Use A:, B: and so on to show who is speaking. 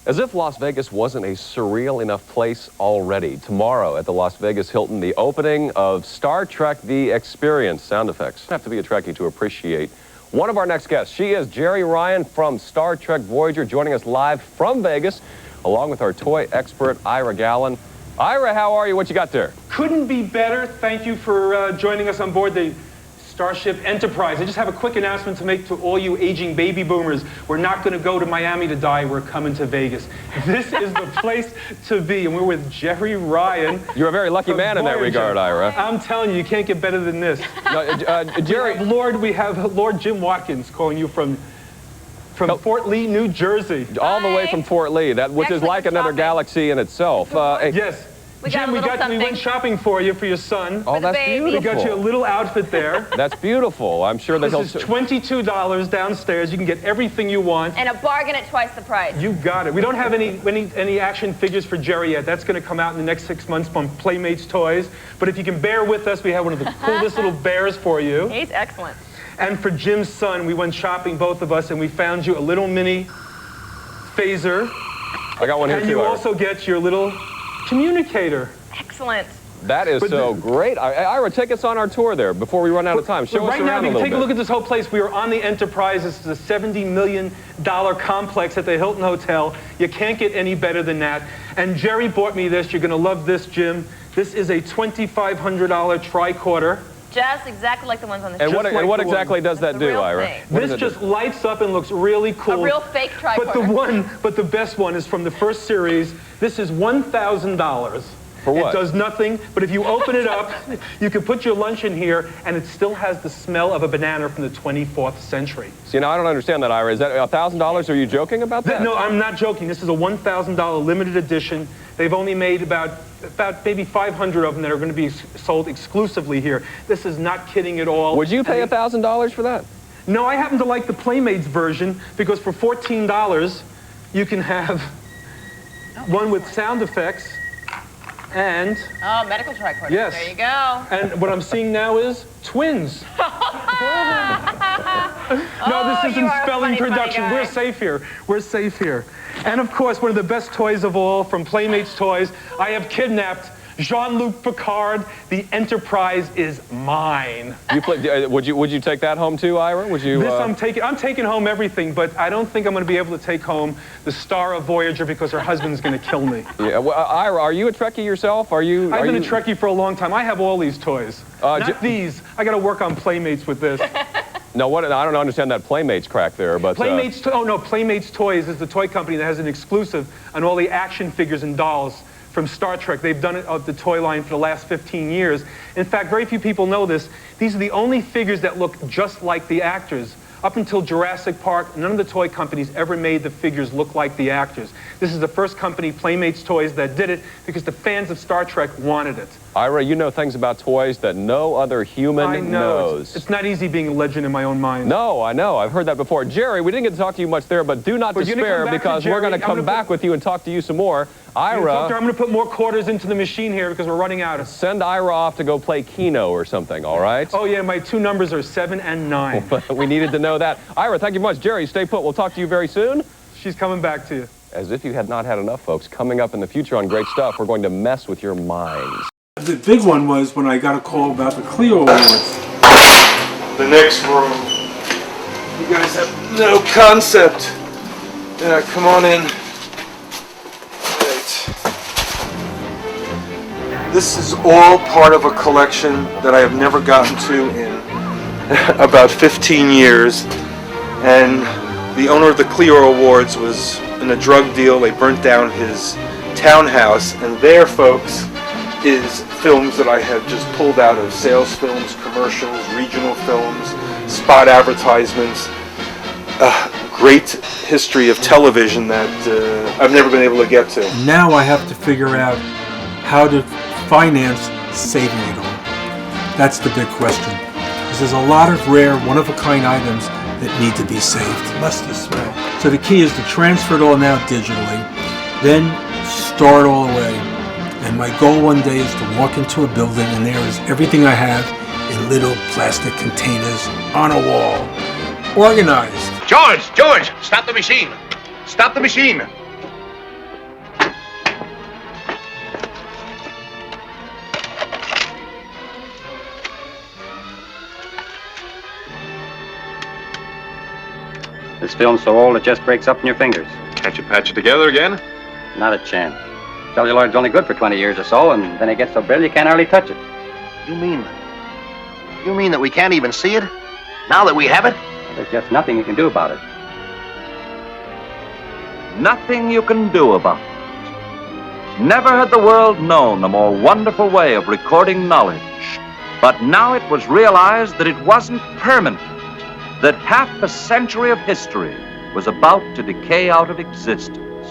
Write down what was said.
A: As if Las Vegas wasn't a surreal enough place already. Tomorrow at the Las Vegas Hilton, the opening of Star Trek The Experience. Sound effects. Have to be a Trekkie to appreciate one of our next guests. She is Jeri Ryan from Star Trek Voyager, joining us live from Vegas, along with our toy expert, Ira Gallen. Ira, how are you? What you got there?
B: Couldn't be better. Thank you for joining us on board the Starship Enterprise. I just have a quick announcement to make to all you aging baby boomers. We're not going to go to Miami to die. We're coming to Vegas. This is the place to be, and we're with Jeri Ryan.
A: You're a very lucky man in that regard, Ira.
B: I'm telling you, you can't get better than this.
A: Jeri,
B: we have Lord Jim Watkins calling you from Fort Lee, New Jersey.
A: All the way from Fort Lee, which is like another galaxy in itself.
B: Yes. Jim, we went shopping for you for your son.
A: Oh, that's beautiful.
B: We got you a little outfit there.
A: That's beautiful. I'm sure that
B: this is $22 downstairs. You can get everything you want.
C: And a bargain at twice the price.
B: You got it. We don't have any action figures for Jeri yet. That's going to come out in the next 6 months from Playmates Toys. But if you can bear with us, we have one of the coolest little bears for you.
C: He's excellent.
B: And for Jim's son, we went shopping, both of us, and we found you a little mini phaser.
A: I got one here too.
B: And you also get your little communicator.
C: Excellent.
A: That is great. Ira, take us on our tour there before we run out of time. Show us around a little bit. Right now,
B: take a look at this whole place. We are on the Enterprise. This is a $70 million complex at the Hilton Hotel. You can't get any better than that. And Jeri bought me this. You're going to love this, Jim. This is a $2,500 tricorder.
C: Just exactly like the ones on the
A: show. And what exactly does that do, Ira?
B: This just lights up and looks really cool.
C: A real fake tricorder.
B: But the best one is from the first series. This is $1,000.
A: For what?
B: It does nothing, but if you open it up, you can put your lunch in here, and it still has the smell of a banana from the 24th century.
A: See, now I don't understand that, Ira. Is that $1,000? Are you joking about that?
B: No, I'm not joking. This is a $1,000 limited edition. They've only made about maybe 500 of them that are going to be sold exclusively here. This is not kidding at all.
A: Would you pay $1,000 for that?
B: No, I happen to like the Playmates version, because for $14, you can have one with sound effects. And
C: medical tricorder.
B: Yes.
C: There you go.
B: And what I'm seeing now is twins. No, this isn't spelling production. We're safe here. We're safe here. And of course, one of the best toys of all from Playmates Toys, I have kidnapped Jean-Luc Picard. The Enterprise is mine.
A: Would you take that home too, Ira? Would you?
B: I'm taking home everything, but I don't think I'm going to be able to take home the star of Voyager because her husband's going to kill me.
A: Yeah. Well, Ira, are you a Trekkie yourself? I've
B: been a Trekkie for a long time. I have all these toys. Not these. I got to work on Playmates with this.
A: No, I don't understand that Playmates crack there, but
B: Playmates. Playmates Toys is the toy company that has an exclusive on all the action figures and dolls from Star Trek. They've done it of the toy line for the last 15 years. In fact, very few people know this. These are the only figures that look just like the actors. Up until Jurassic Park, none of the toy companies ever made the figures look like the actors. This is the first company, Playmates Toys, that did it because the fans of Star Trek wanted it.
A: Ira, you know things about toys that no other human knows.
B: It's not easy being a legend in my own mind.
A: No, I know. I've heard that before. Jeri, we didn't get to talk to you much there, but do not despair because we're going to come back with you and talk to you some more. Ira,
B: I'm going to put more quarters into the machine here because we're running out.
A: Send Ira off to go play Keno or something, all right?
B: Oh, yeah, my 2 numbers are 7 and 9.
A: We needed to know that. Ira, thank you much. Jeri, stay put. We'll talk to you very soon.
B: She's coming back to you.
A: As if you had not had enough, folks. Coming up in the future on Great Stuff, we're going to mess with your minds.
B: The big one was when I got a call about the Clio Awards.
D: The next room. You guys have no concept. Yeah, come on in. Right. This is all part of a collection that I have never gotten to in about 15 years. And the owner of the Clio Awards was in a drug deal. They burnt down his townhouse, and there, folks, is films that I have just pulled out of sales films, commercials, regional films, spot advertisements, great history of television that I've never been able to get to.
E: Now I have to figure out how to finance saving it all. That's the big question. Because there's a lot of rare, one-of-a-kind items that need to be saved.
B: Musty smell.
E: So the key is to transfer it all now digitally, then store it all away. And my goal one day is to walk into a building and there is everything I have in little plastic containers on a wall, organized.
F: George, stop the machine. Stop the machine. This film's so old it just breaks up in your fingers.
G: Can't you patch it together again?
F: Not a chance. Celluloid's only good for 20 years or so, and then it gets so brittle you can't hardly touch it.
H: You mean that we can't even see it? Now that we have it?
F: There's just nothing you can do about it.
I: Nothing you can do about it. Never had the world known a more wonderful way of recording knowledge. But now it was realized that it wasn't permanent, that half a century of history was about to decay out of existence.